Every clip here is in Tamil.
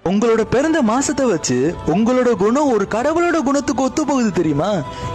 உங்களோட பிறந்த மாசத்தை வச்சு உங்களோட குணம் ஒரு கடவுளோட குணத்துக்கு ஒத்து போகுது தெரியுமா?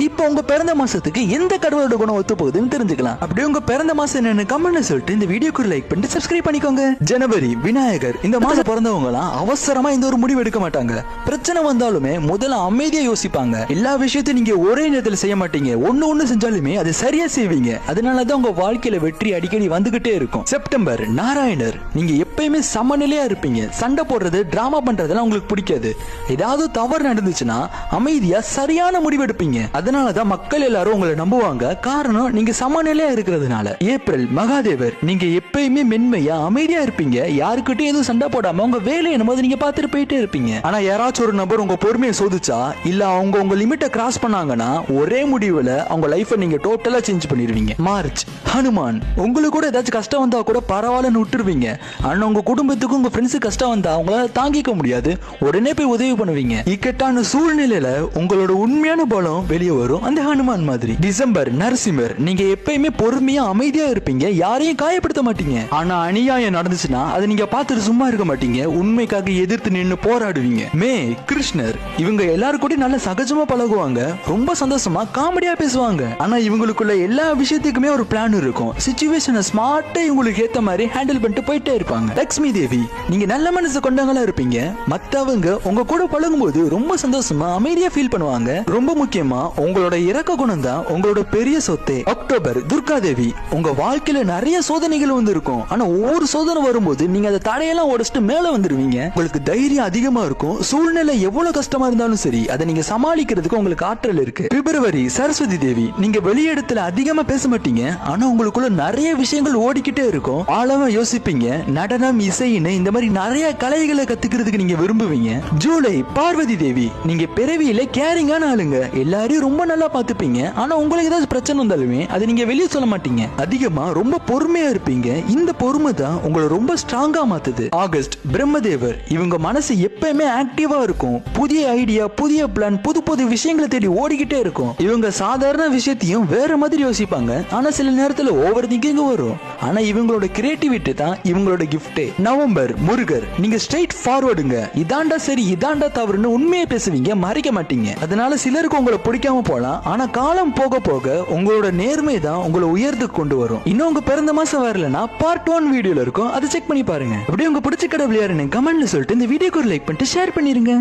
இப்போ உங்க பிறந்த மாசத்துக்கு எந்த கடவுளோட குணம் ஒத்து போகுதுன்னு தெரிஞ்சுக்கலாம். அப்படியே உங்க பிறந்த மாசம் என்னன்னு கமெண்ட் சொல்லிட்டு இந்த வீடியோக்கு லைக் பண்ணிட்டு சப்ஸ்கிரைப் பண்ணிக்கோங்க. ஜனவரி விநாயகர். இந்த மாசம் பிறந்தவங்க எல்லாம் அவசரமா இந்த ஒரு முடிவு எடுக்க மாட்டாங்க. பிரச்சனை வந்தாலுமே முதல்ல அமைதியா யோசிப்பாங்க. எல்லா விஷயத்தையும் நீங்க ஒரே நேரத்தில் செய்ய மாட்டீங்க. ஒண்ணு செஞ்சாலுமே அது சரியா செய்வீங்க. அதனாலதான் உங்க வாழ்க்கையில வெற்றி அடிக்கடி வந்துகிட்டே இருக்கும். செப்டம்பர் நாராயணர். நீங்க எப்பயுமே சமநிலையா இருப்பீங்க. சண்டை போடுறது டிராமா பண்றதெல்லாம் உங்களுக்கு பிடிக்காது. ஏதாவது தவறு நடந்துச்சுன்னா அமைதியா சரியான முடிவு எடுப்பீங்க. அதனாலதான் மக்கள் எல்லாரும் உங்களை நம்புவாங்க. காரணம் நீங்க சமநிலையா இருக்கிறதுனால. ஏப்ரல் மகாதேவர். நீங்க எப்பயுமே மென்மையா அமைதியா இருப்பீங்க. யாருக்கிட்டையும் எதுவும் சண்டை போடாம உங்க வேலையை என்னமோ நீங்க பார்த்துட்டு போயிட்டே இருப்பீங்க. ஆனா யாராச்சும் ஒரு நபர் உங்க பொறுமையை சோதிச்சா இல்ல அவங்க உங்க லிமிட்டை கிராஸ் பண்ணாங்கன்னா ஒரே முடிவுல அவங்க லைஃபை நீங்க டோட்டலா சேஞ்ச் பண்ணிடுவீங்க. மார்ச் ஹனுமான். உங்களுக்கு கூட ஏதாச்சும் கஷ்டம் வந்தா கூட பரவாயில்லன்னு விட்டுருவீங்க. ஆனா உங்க குடும்பத்துக்கும் உங்க ஃப்ரெண்ட்ஸுக்கு கஷ்டம் வந்தா அவங்களால தாங்கிக்க முடியாது. உடனே போய் உதவி பண்ணுவீங்க. இக்கட்டான சூழ்நிலையில உங்களோட உண்மையான பலம் வெளியே வரும். அந்த ஹனுமான் மாதிரி. டிசம்பர் நரசிம்மர். நீங்க எப்பயுமே பொறுமையா அமைதியா இருப்பீங்க. யாரையும் காயப்படுத்த மாட்டீங்க. ஆனா அநியாயம் நடந்துச்சுன்னா அதை நீங்க பார்த்துட்டு சும்மா இருக்க மாட்டீங்க. உண்மைக்காக எதிர்த்து நின்று போராடுவீங்க. மே கிருஷ்ணர். இவங்க எல்லாரும் கூட நல்ல சகஜமா பழகுவாங்க. ரொம்ப சந்தோஷமா காமெடியா பேசுவாங்க. ஆனா இவங்களுக்குள்ள எல்லா விஷயத்துக்குமே ஒரு பிளான் இருக்கும். சிச்சுவேஷனை ஸ்மார்ட்டா இவங்களுக்கு ஏத்த மாதிரி ஹேண்டில் பண்ணிட்டு போயிட்டே இருப்பாங்க. லட்சுமி தேவி. நீங்க நல்ல மனசு கொண்டவங்களா இருப்பீங்க. மத்தவங்க உங்க கூட பழகும் போது ரொம்ப சந்தோஷமா அமைதியா ஃபீல் பண்ணுவாங்க. ரொம்ப முக்கியமா உங்களோட இரக்க குணம் தான் உங்களோட பெரிய சொத்தே. அக்டோபர் துர்காதேவி. உங்க வாழ்க்கையில நிறைய சோதனைகள் வந்து இருக்கும். ஆனா ஒவ்வொரு சோதனை வரும்போது நீங்க அதை தடையெல்லாம் உடைச்சிட்டு மேல வந்துருவீங்க. உங்களுக்கு தைரியம் அதிகமா இருக்கும். சூழ்நிலை எவ்வளவு கஷ்டமா இருந்தாலும் சரி அதை நீங்க சமாளிக்கிறதுக்கு உங்களுக்கு ஆற்றல் இருக்கு. பிப்ரவரி சரஸ்வதி தேவி. நீங்க வெளியிடத்துல அதிகமா பேச மாட்டீங்க. ஆனா உங்களுக்குள்ள நிறைய விஷயங்கள் ஓடிக்கிட்டே இருக்கும். ஆழமா யோசிப்பீங்க. நடனம் இசைன்னு இந்த மாதிரி நிறைய கலைகளை கத்துக்கிறதுக்கு நீங்க விரும்புவீங்க. ஜூலை பார்வதி தேவி. நீங்க பிறவியில கேரிங்கான ஆளுங்க. எல்லாரையும் ரொம்ப நல்லா பாத்துப்பீங்க. ஆனா உங்களுக்கு ஏதாவது பிரச்சனை வந்தாலுமே அதை நீங்க வெளியே சொல்ல மாட்டீங்க. அதிகமா ரொம்ப பொறுமையா இருப்பீங்க. இந்த பொறுமை தான் உங்களை ரொம்ப ஸ்ட்ராங்கா மாத்துது. ஆகஸ்ட் பிரம்மதேவர். இவங்க மனசு எப்பயுமே ஆக்டிவா இருக்கும். புதிய ஐடியா, புதிய பிளான், புது புது விஷயங்களை தேடி ஓடிக்கிட்டே இருக்கும். இவங்க சாதாரண விஷயத்தையும் வேற மாதிரி யோசிப்பாங்க. ஆனா சில நேரத்துல ஓவர் திங்கிங் வரும். ஆனா இவங்களோட கிரியேட்டிவிட்டி தான் இவங்களோட கிஃப்டே. நவம்பர் முருகர். நீங்க ஸ்ட்ரைட் ஃபார்வர்டுங்க. இதாண்டா சரி இதாண்டா தவறுன்னு உண்மையை பேசுவீங்க. மறைக்க மாட்டீங்க. அதனால சிலருக்கு உங்களை பிடிக்காம போலாம். ஆனா காலம் போக போக உங்களோட நேர்மை தான் உங்களை உயர்த்து கொண்டு வரும். இன்னும் உங்க பிறந்த மாசம் வரலன்னா பார்ட் 1 வீடியோல இருக்கும். அதை செக் பண்ணி பாருங்க. அப்படியே உங்க பிடிச்ச கடவுள் யாருன்னு கமெண்ட்ல சொல்லிட்டு இந்த வீடியோக்கு ஒரு லைக் பண்ணிட்டு ஷேர் பண்ணிருங்க.